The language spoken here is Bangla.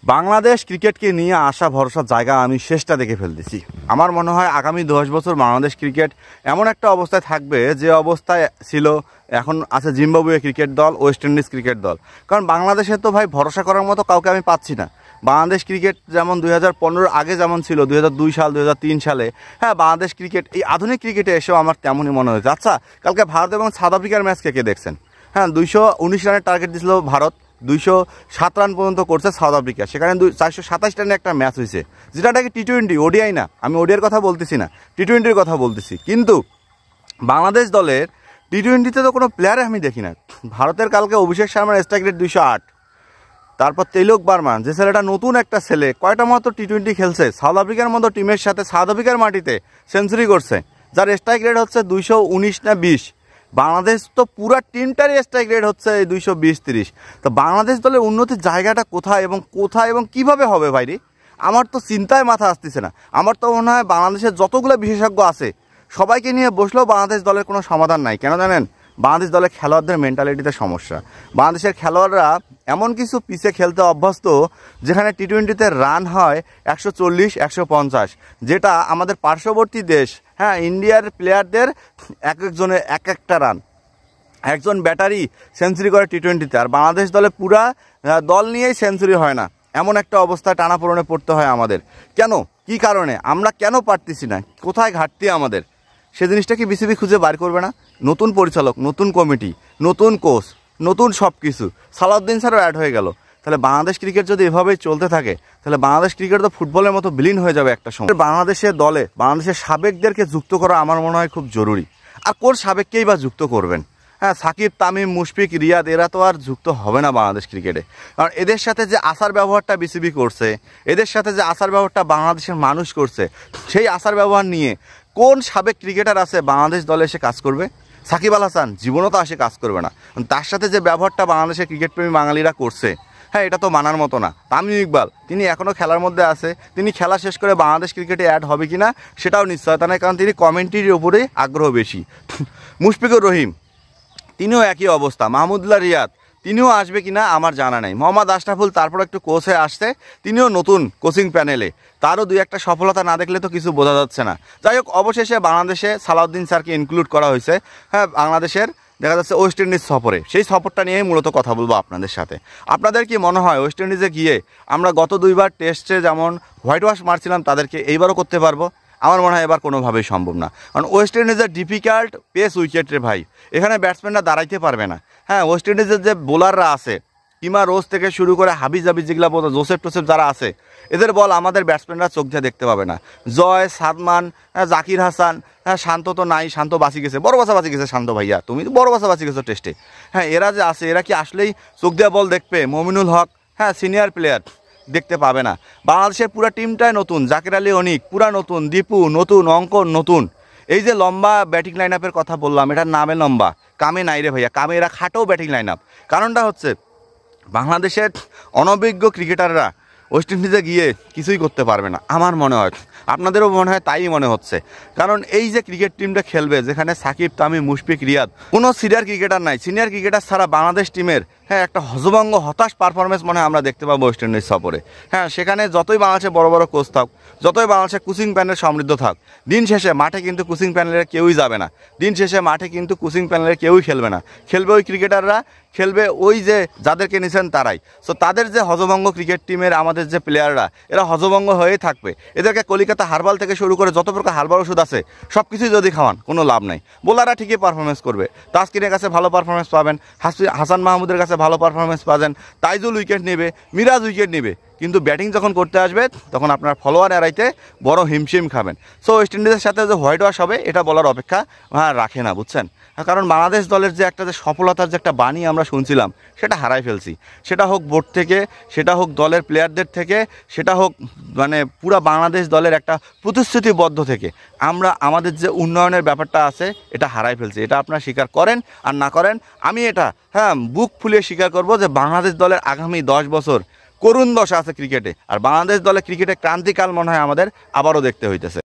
বাংলাদেশ ক্রিকেটকে নিয়ে আশা ভরসার জায়গা আমি শেষটা দেখে ফেলতেছি। আমার মনে হয় আগামী 10 বছর বাংলাদেশ ক্রিকেট এমন একটা অবস্থায় থাকবে যে অবস্থায় ছিল এখন আছে জিম্বাবুয়ে ক্রিকেট দল, ওয়েস্ট ইন্ডিজ ক্রিকেট দল। কারণ বাংলাদেশে তো ভাই ভরসা করার মতো কাউকে আমি পাচ্ছি না। বাংলাদেশ ক্রিকেট যেমন 2015 আগে যেমন ছিল, 2002 সাল 2003 সালে, হ্যাঁ বাংলাদেশ ক্রিকেট এই আধুনিক ক্রিকেটে এসেও আমার তেমনই মনে হয়েছে। আচ্ছা, কালকে ভারত এবং সাউথ আফ্রিকার ম্যাচ কে দেখছেন? হ্যাঁ 219 রানের টার্গেট দিয়েছিল ভারত, 207 রান পর্যন্ত করছে সাউথ আফ্রিকা। সেখানে 427 রানে একটা ম্যাচ হয়েছে, যেটা নাকি টি-20, ওডিআই না। আমি ওডিআইয়ের কথা বলতেছি না, টি-20-র কথা বলতেছি। কিন্তু বাংলাদেশ দলের টি-20তে তো কোনো প্লেয়ারে আমি দেখি না। ভারতের কালকে অভিষেক শর্মার স্ট্রাইক রেট 208, তারপর তিলক বর্মা যে ছেলেটা নতুন একটা ছেলে, কয়টা মাত্র টি-20 খেলছে, সাউথ আফ্রিকার মতো টিমের সাথে সাউথ আফ্রিকার মাটিতে সেঞ্চুরি করছে, যার স্ট্রাইক রেট হচ্ছে 219 না 20। বাংলাদেশ তো পুরো টিমটারই স্ট্রাইক রেট হচ্ছে 220-30। তো বাংলাদেশ দলের উন্নতির জায়গাটা কোথায় এবং কিভাবে হবে ভাইরি? আমার তো চিন্তায় মাথা আসতেছে না। আমার তো মনে হয় বাংলাদেশের যতগুলো বিশেষজ্ঞ আছে সবাইকে নিয়ে বসলেও বাংলাদেশ দলের কোনো সমাধান নাই। কেন জানেন? বাংলাদেশ দলের খেলোয়াড়দের মেন্টালিটিতে সমস্যা। বাংলাদেশের খেলোয়াড়রা এমন কিছু পিচে খেলতে অভ্যস্ত যেখানে টি-20তে রান হয় 140-150, যেটা আমাদের পার্শ্ববর্তী দেশ, হ্যাঁ ইন্ডিয়ার প্লেয়ারদের একজনের একটা রান, একজন ব্যাটারি সেঞ্চুরি করে টি-20তে। আর বাংলাদেশ দলে পুরা দল নিয়েই সেঞ্চুরি হয় না, এমন একটা অবস্থায় টানাপোড়েনে পড়তে হয় আমাদের। কেন, কি কারণে আমরা কেন পারতেছি না, কোথায় ঘাটতি আমাদের? সে জিনিসটা কি বিসিবি খুঁজে বার করবে না? নতুন পরিচালক, নতুন কমিটি, নতুন কোচ, নতুন সব কিছু, সালাউদ্দিন স্যারও অ্যাড হয়ে গেল। তাহলে বাংলাদেশ ক্রিকেট যদি এভাবেই চলতে থাকে তাহলে বাংলাদেশ ক্রিকেট তো ফুটবলের মতো বিলীন হয়ে যাবে একটা সময়। বাংলাদেশের দলে বাংলাদেশের সাবেকদেরকে যুক্ত করা আমার মনে হয় খুব জরুরি। আর কোন সাবেককেই বা যুক্ত করবেন? হ্যাঁ সাকিব, তামিম, মুশফিক, রিয়াদ এরা তো আর যুক্ত হবে না বাংলাদেশ ক্রিকেটে। কারণ এদের সাথে যে আচার ব্যবহারটা বিসিবি করছে, এদের সাথে যে আচার ব্যবহারটা বাংলাদেশের মানুষ করছে, সেই আচার ব্যবহার নিয়ে কোন সাবেক ক্রিকেটার আছে বাংলাদেশ দলে এসে কাজ করবে? সাকিব আল হাসান জীবনও তো আসে কাজ করবে না। তার সাথে যে ব্যবহারটা বাংলাদেশের ক্রিকেটপ্রেমী বাঙালিরা করছে, হ্যাঁ এটা তো মানার মতো না। তামিম ইকবাল তিনি এখনও খেলার মধ্যে আছে, তিনি খেলা শেষ করে বাংলাদেশ ক্রিকেটে অ্যাড হবে কি না সেটাও নিশ্চয়তা নেই, কারণ তিনি কমেন্ট্রির উপরেই আগ্রহ বেশি। মুশফিকুর রহিম তিনিও একই অবস্থা। মাহমুদুল্লাহ রিয়াদ তিনিও আসবে কিনা আমার জানা নেই। মোহাম্মদ আশরাফুল তারপর একটু কোচ হয়ে আসছে, তিনিও নতুন কোচিং প্যানেলে, তারও দুই একটা সফলতা না দেখলে তো কিছু বোঝা যাচ্ছে না। যাই হোক, অবশেষে বাংলাদেশে সালাউদ্দিন স্যারকে ইনক্লুড করা হয়েছে, হ্যাঁ বাংলাদেশের দেখা যাচ্ছে ওয়েস্ট ইন্ডিজ সফরে। সেই সফরটা নিয়েই মূলত কথা বলবো আপনাদের সাথে। আপনাদের কি মনে হয় ওয়েস্ট ইন্ডিজে গিয়ে আমরা গত দুইবার টেস্টে যেমন হোয়াইট ওয়াশ মারছিলাম তাদেরকে এইবারও করতে পারবো? আমার মনে হয় এবার কোনোভাবেই সম্ভব না। কারণ ওয়েস্ট ইন্ডিজের ডিফিকাল্ট পেস উইকেট রে ভাই, এখানে ব্যাটসম্যানরা দাঁড়াইতে পারবে না। হ্যাঁ ওয়েস্ট ইন্ডিজের যে বোলাররা আছে, কিমা রোজ থেকে শুরু করে হাবিজ যেগুলা বলতো, জোসেফ টোসেফ যারা আছে, এদের বল আমাদের ব্যাটসম্যানরা চোখ দিয়ে দেখতে পাবে না। জয়, সাদমান, জাকির হাসান, হ্যাঁ শান্ত তো নাই, শান্ত বাঁচি গেছে, বড় বাসা বাঁচি গেছে। শান্ত ভাইয়া তুমি তো বড় বাসা বাঁচি গেছো টেস্টে। হ্যাঁ এরা যে আছে এরা কি আসলেই চোখ দিয়ে বল দেখবে? মমিনুল হক, হ্যাঁ সিনিয়র প্লেয়ার, দেখতে পাবে না। বাংলাদেশের পুরো টিমটাই নতুন, জাকির আলী অনিক পুরা নতুন, দীপু নতুন, অঙ্কন নতুন। এই যে লম্বা ব্যাটিং লাইন আপের কথা বললাম, এটার নামে লম্বা, কামে নাই রে ভাইয়া, কামে এরা খাটো ব্যাটিং লাইন আপ। কারণটা হচ্ছে বাংলাদেশের অনভিজ্ঞ ক্রিকেটাররা ওয়েস্ট ইন্ডিজে গিয়ে কিছুই করতে পারবে না আমার মনে হয়। আপনাদেরও মনে হয় তাই মনে হচ্ছে? কারণ এই যে ক্রিকেট টিমটা খেলবে, যেখানে সাকিব, তামিম, মুশফিক, রিয়াদ, কোনো সিনিয়র ক্রিকেটার নাই। সিনিয়র ক্রিকেটার ছাড়া বাংলাদেশ টিমের হ্যাঁ একটা হজভঙ্গ হতাশ পারফরমেন্স মনে হয় আমরা দেখতে পাবো ওয়েস্ট ইন্ডিজ সফরে। হ্যাঁ সেখানে যতই বাংলাদেশে বড় বড় কোচ থাক, যতই বাংলাদেশের কোচিং প্যানেল সমৃদ্ধ থাক, দিন শেষে মাঠে কিন্তু কোচিং প্যানেলের কেউই যাবে না। দিন শেষে মাঠে কিন্তু কোচিং প্যানেলের কেউই খেলবে না, খেলবে ওই ক্রিকেটাররা, খেলবে ওই যে যাদেরকে নিছেন তারাই। সো তাদের যে হজভঙ্গ ক্রিকেট টিমের আমাদের যে প্লেয়াররা, এরা হজভঙ্গ হয়েই থাকবে। এদেরকে কলিকাতা হারবাল থেকে শুরু করে যত প্রকার হারবাল ওষুধ আছে সব কিছুই যদি খাওয়ান কোনো লাভ নাই। বোলাররা ঠিকই পারফরমেন্স করবে, তাসকিনের কাছে ভালো পারফরমেন্স পাবেন, হাসান মাহমুদের কাছে ভালো পারফরমেন্স পাবেন, তাইজুল উইকেট নেবে, মিরাজ উইকেট নেবে, কিন্তু ব্যাটিং যখন করতে আসবে তখন আপনার ফলোয়ার এড়াইতে বড় হিমশিম খাবেন। সো ওয়েস্ট ইন্ডিজের সাথে যে হোয়াইট ওয়াশ হবে এটা বলার অপেক্ষা হ্যাঁ রাখে না, বুঝছেন? কারণ বাংলাদেশ দলের যে একটা যে সফলতার যে একটা বাণী আমরা শুনছিলাম সেটা হারাই ফেলছি। সেটা হোক বোর্ড থেকে, সেটা হোক দলের প্লেয়ারদের থেকে, সেটা হোক মানে পুরা বাংলাদেশ দলের একটা প্রতিশ্রুতিবদ্ধ থেকে আমরা আমাদের যে উন্নয়নের ব্যাপারটা আছে এটা হারাই ফেলছি। এটা আপনারা স্বীকার করেন আর না করেন, আমি এটা হ্যাঁ বুক ফুলিয়ে স্বীকার করব যে বাংলাদেশ দলের আগামী 10 বছর করুণ দশা আছে ক্রিকেটে। আর বাংলাদেশ দলে ক্রিকেটে ক্রান্তিকাল মনে হয় আমাদের আবারও দেখতে হইতেছে।